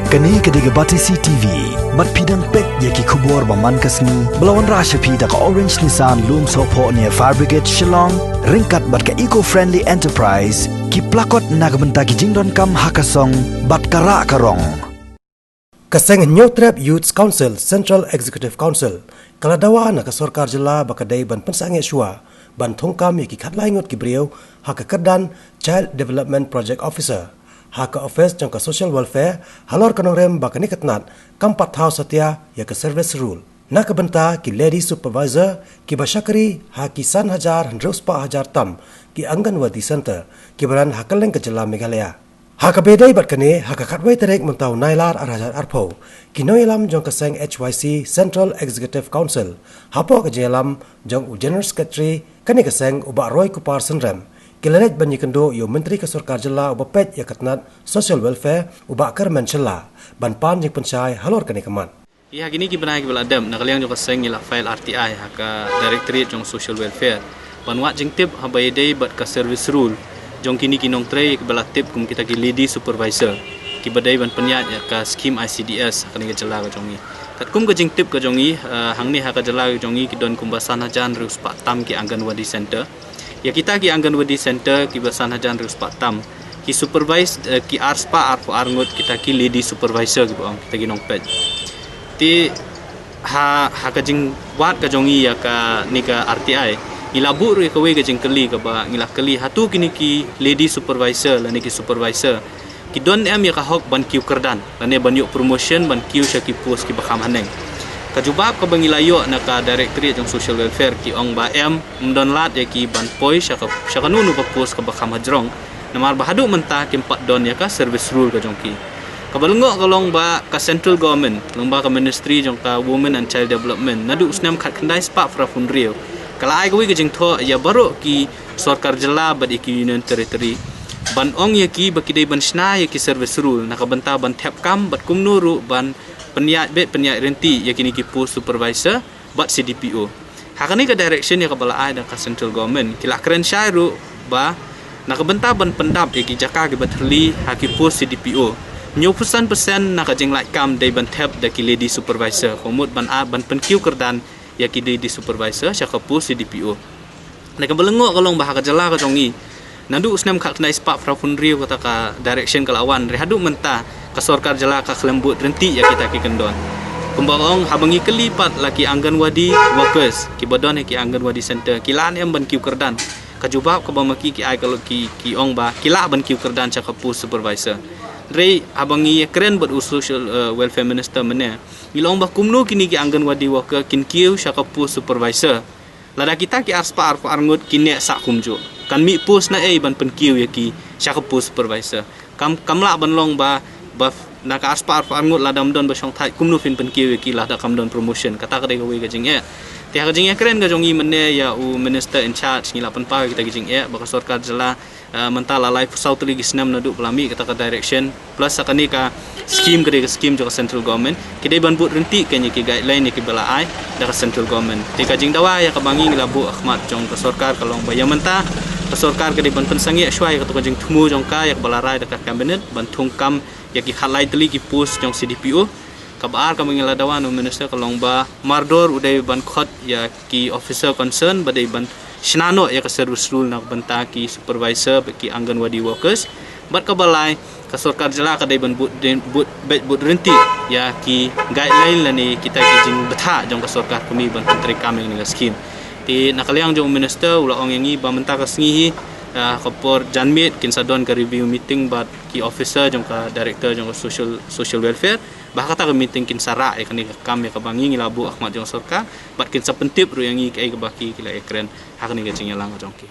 Kani kediga Batisi TV, mat pidang pek yaki kubur baman kasni, belawan rasha pida ka Orange Nissan Loom Sopo near Fire Brigade Shillong, ringkat bat ka eco-friendly enterprise, ki plakot nagbenta ki jingdon kam hakasong, bat kara karong. Kaseng New Trap Youth Council, Central Executive Council, kaladawa na kasorkar jela bakaday ban pensange syua, ban thongkam yaki khatlaingot ki brio, haka kerdan Child Development Project Officer. Haka office jangka social welfare halor kanong rem bakani katnat kampat house satia ya ke service rule na kabenta ki lady supervisor ki basyakari haki san hajar handrospa hajar tam ki Anganwadi center ki baran hakaleng ke jela Meghalaya haka bedai batkane haka khatwai terek mentau nailar arhajar arpo ki noilam jangka seng HYC Central Executive Council hapo ke jelam jang general secretary kani ke seng uba Roy Kupar Senrem Kilaret banyi kendo yo menteri kesorkar jela uba pet ya katnat social welfare uba kerman jela ban pan jing pensai halor kani keman. Ia gini ki benai ki beladam nak liang jo kaseng ila file RTI haka directorate jong social welfare ban wat jing tip habai dei bat ka service rule jong kini kinong tre ki belatip kum kita ki lady supervisor ki badai ban penyat ya ka scheme ICDS kani ka jela ka jongi kat kum ka jing tip ka jongi hangni haka jela ka jongi ki don kumbasan hajan rus pak tam ki Anganwadi center. Ya kita ki Anganwadi center ki basan hajan rus patam ki supervise ki arspa arpo arngot kita ki lady supervisor ki bang kita ki nongpet ti ha ka jing wat ka jongi ya ka ni ka RTI ilabu ru ka we ka jing keli ka ba ngila keli hatu kini ki lady supervisor la ni ki supervisor ki don em ya ka hok ban kiu kerdan lane ban yuk promotion ban kiu sya ki post ki bakam haneng kajubab ka bangilayo na ka directorate ng social welfare ki ong ba em mdonlat ya ki ban poi sya ka nunu ka post ka bakam hajrong namar bahadu menta ki 4 don ya ka service rule ka jongki kabalungo kalong ba ka central government long ba ka ministry jong ka women and child development nadu usnam khat khandai spa fra funrio kala ai gwi ka jing tho ya baro ki sarkar jela bad ki union territory ban ong ya ki bakidai ban sna ya ki service rule nakabenta ban thep kam bat kumnuru ban penyat renti ya kini ki post supervisor bat CDPO hakani ka direction ya ka balai dan ka central government kila keren syairu ba nakabenta ban pendap ya ki jaka ki batli haki post CDPO 90% nak jeng like kam dai ban thep da ki lady supervisor komut ban ban penkiu kerdan ya ki lady supervisor sya ka post CDPO nak belengo kalong bah ka jela ka jongi nandu usnam khat nai spa fra funri kata ka direction kalawan rehadu menta kasorkar jela ka kelembut renti ya kita ki kendon pembaong habangi kelipat laki Anganwadi workers ki badon ki Anganwadi center kilan em ban kiu kerdan kajubab ka bamaki ki ai kalau ki ong ba kila ban kiu kerdan cha ka post supervisor re habangi keren bot social welfare minister mene ilong ba kumnu kini ki Anganwadi worker kin kiu cha ka post supervisor lada kita ki arspa arpa arngut kini sak kumjo kan mi post na ban penkiu ya ki cha ka post supervisor kamla ban long ba nak aspar arngut ladam don basong thai kumnu fin penkiu ki la da kam don promotion kata ka dei we ka jing ti ha jing keren ka jongi mene ya u minister in charge ngila pan pa kita jing baka sarkar jela mentala life south ligi snam nadu pelami kata ka direction plus sakani ka scheme ka scheme jo central government ki dei ban but renti kanya ki guideline ki balai da central government ti ka jing dawa ya ka bangi ngila bu Ahmad jong ka sarkar kalong ba menta ka sarkar ka dei ban pensangi syai ka to jing thumu jong ka ya balarai da cabinet ban thungkam ya ki khalai teli ki post jong CDPO kabar ka mangila dawan minister kalong ba mardor udai ban khot ya ki officer concern badai ban shnano ya ka service rule nak banta ki supervisor ki Anganwadi workers bat ka balai ka sarkar jela ka dai ban but renti ya ki guideline lani kita ki jing betha jong ka sarkar kami ban menteri kami ni scheme ti nakaliang jong minister ula ong yangi ba menta ka sngihi kapor janmit kin sadon ka review meeting bat ki officer jong ka director jong ka social welfare bah kata ka meeting kin sara e kani kam ya ka bangi labu Ahmad jong sarkar bat kin sapentip ru yangi kai ka baki kila ekren hakni ka jing lang jong ki